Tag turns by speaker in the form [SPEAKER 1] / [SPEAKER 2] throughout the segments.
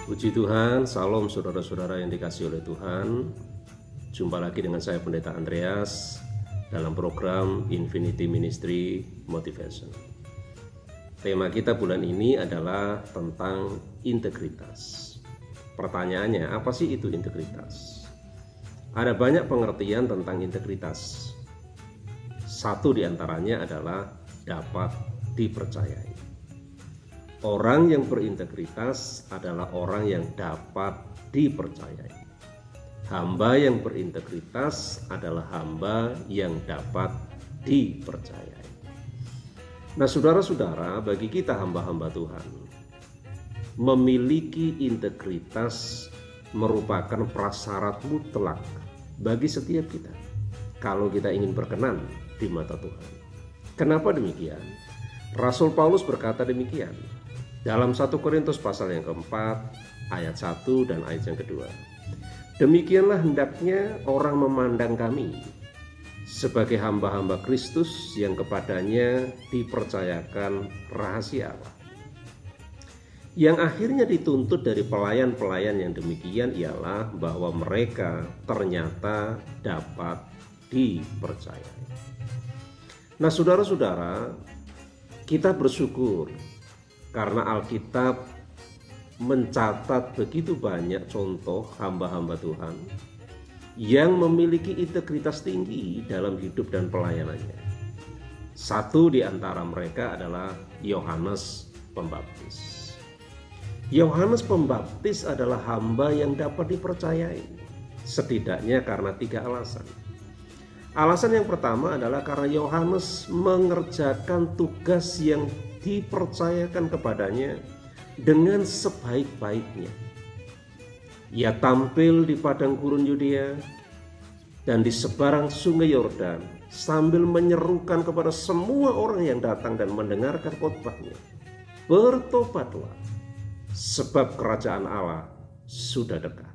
[SPEAKER 1] Puji Tuhan, salam saudara-saudara yang dikasihi oleh Tuhan. Jumpa lagi dengan saya Pendeta Andreas dalam program Infinity Ministry Motivation. Tema kita bulan ini adalah tentang integritas. Pertanyaannya, apa sih itu integritas? Ada banyak pengertian tentang integritas. Satu diantaranya adalah dapat dipercayai. Orang yang berintegritas adalah orang yang dapat dipercayai. Hamba yang berintegritas adalah hamba yang dapat dipercayai. Nah, saudara-saudara, bagi kita hamba-hamba Tuhan, memiliki integritas merupakan prasyarat mutlak bagi setiap kita kalau kita ingin berkenan di mata Tuhan. Kenapa demikian? Rasul Paulus berkata demikian dalam 1 Korintus pasal yang keempat, ayat 1 dan ayat yang kedua. Demikianlah hendaknya orang memandang kami sebagai hamba-hamba Kristus yang kepadanya dipercayakan rahasia Allah. Yang akhirnya dituntut dari pelayan-pelayan yang demikian ialah bahwa mereka ternyata dapat dipercayai. Nah, saudara-saudara, kita bersyukur karena Alkitab mencatat begitu banyak contoh hamba-hamba Tuhan yang memiliki integritas tinggi dalam hidup dan pelayanannya. Satu di antara mereka adalah Yohanes Pembaptis. Yohanes Pembaptis adalah hamba yang dapat dipercayai, setidaknya karena 3 alasan. Alasan yang pertama adalah karena Yohanes mengerjakan tugas yang dipercayakan kepadanya dengan sebaik-baiknya. Ia tampil di padang gurun Yudea dan di seberang sungai Yordan sambil menyerukan kepada semua orang yang datang dan mendengarkan khotbahnya, bertobatlah sebab kerajaan Allah sudah dekat.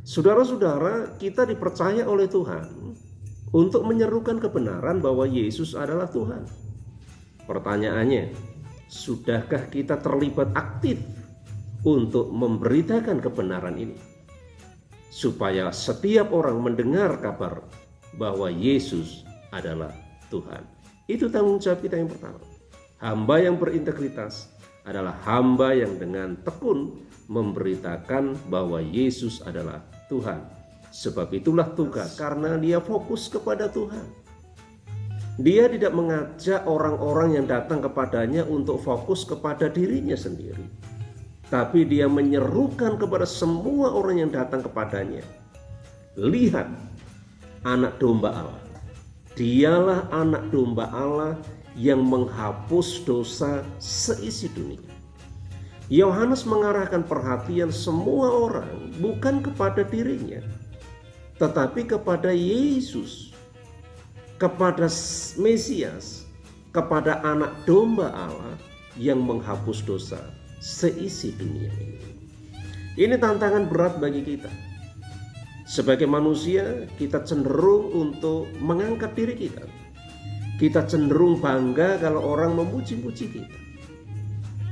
[SPEAKER 1] Saudara-saudara, kita dipercaya oleh Tuhan untuk menyerukan kebenaran bahwa Yesus adalah Tuhan. Pertanyaannya, sudahkah kita terlibat aktif untuk memberitakan kebenaran ini? Supaya setiap orang mendengar kabar bahwa Yesus adalah Tuhan. Itu tanggung jawab kita yang pertama. Hamba yang berintegritas adalah hamba yang dengan tekun memberitakan bahwa Yesus adalah Tuhan. Sebab itulah tugas, karena dia fokus kepada Tuhan. Dia tidak mengajak orang-orang yang datang kepadanya untuk fokus kepada dirinya sendiri. Tapi dia menyerukan kepada semua orang yang datang kepadanya. Lihat, anak domba Allah. Dialah anak domba Allah yang menghapus dosa seisi dunia. Yohanes mengarahkan perhatian semua orang bukan kepada dirinya, tetapi kepada Yesus, kepada Mesias, kepada anak domba Allah yang menghapus dosa seisi dunia ini. Ini tantangan berat bagi kita. Sebagai manusia, kita cenderung untuk mengangkat diri kita. Kita cenderung bangga kalau orang memuji-puji kita.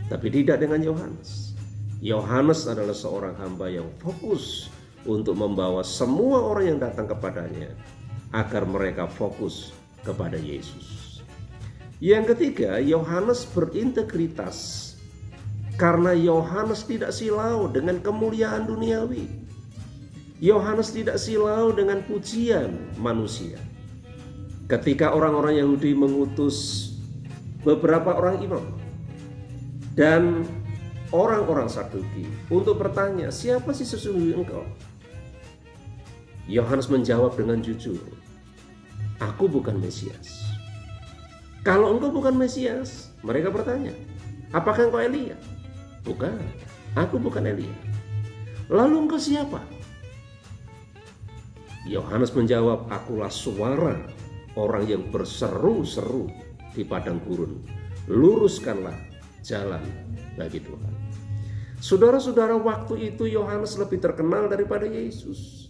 [SPEAKER 1] Tapi tidak dengan Yohanes. Yohanes adalah seorang hamba yang fokus untuk membawa semua orang yang datang kepadanya agar mereka fokus kepada Yesus. Yang ketiga, Yohanes berintegritas karena Yohanes tidak silau dengan kemuliaan duniawi. Yohanes tidak silau dengan pujian manusia. Ketika orang-orang Yahudi mengutus beberapa orang imam dan orang-orang Saduki untuk bertanya, siapa sih sesungguhnya engkau? Yohanes menjawab dengan jujur, aku bukan Mesias. Kalau engkau bukan Mesias, mereka bertanya, apakah engkau Elia? Bukan, aku bukan Elia. Lalu engkau siapa? Yohanes menjawab, akulah suara orang yang berseru-seru di padang gurun. Luruskanlah jalan bagi Tuhan. Saudara-saudara, waktu itu Yohanes lebih terkenal daripada Yesus.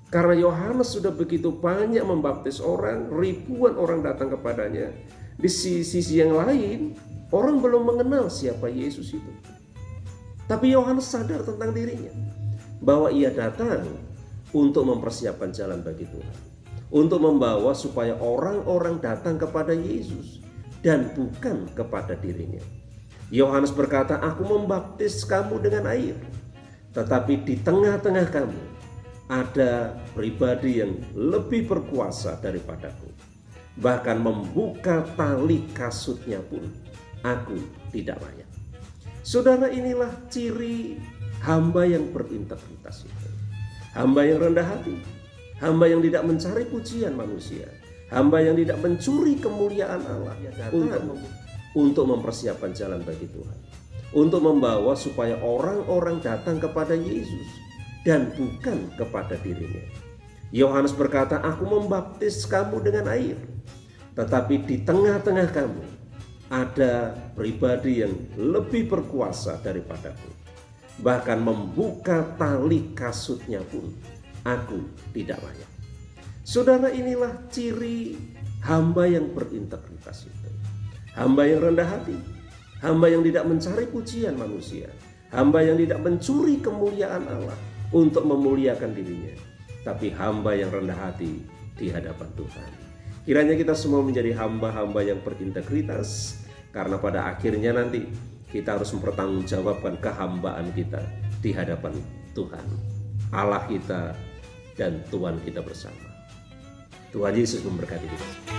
[SPEAKER 1] Karena Yohanes sudah begitu banyak membaptis orang, ribuan orang datang kepadanya. Di sisi yang lain, orang belum mengenal siapa Yesus itu. Tapi Yohanes sadar tentang dirinya, bahwa ia datang untuk mempersiapkan jalan bagi Tuhan, untuk membawa supaya orang-orang datang kepada Yesus dan bukan kepada dirinya. Yohanes berkata, "Aku membaptis kamu dengan air, tetapi di tengah-tengah kamu ada pribadi yang lebih berkuasa daripadaku. Bahkan membuka tali kasutnya pun aku tidak layak." Saudara, inilah ciri hamba yang berintegritas itu. Hamba yang rendah hati, hamba yang tidak mencari pujian manusia, hamba yang tidak mencuri kemuliaan Allah, untuk mempersiapkan jalan bagi Tuhan, untuk membawa supaya orang-orang datang kepada Yesus dan bukan kepada dirinya. Yohanes berkata, "Aku membaptis kamu dengan air, tetapi di tengah-tengah kamu ada pribadi yang lebih berkuasa daripadaku. Bahkan membuka tali kasutnya pun aku tidak layak." Saudara, inilah ciri hamba yang berintegritas itu. Hamba yang rendah hati, hamba yang tidak mencari pujian manusia, hamba yang tidak mencuri kemuliaan Allah untuk memuliakan dirinya, tapi hamba yang rendah hati di hadapan Tuhan. Kiranya kita semua menjadi hamba-hamba yang berintegritas, karena pada akhirnya nanti kita harus mempertanggungjawabkan kehambaan kita di hadapan Tuhan, Allah kita dan Tuhan kita bersama. Tuhan Yesus memberkati kita.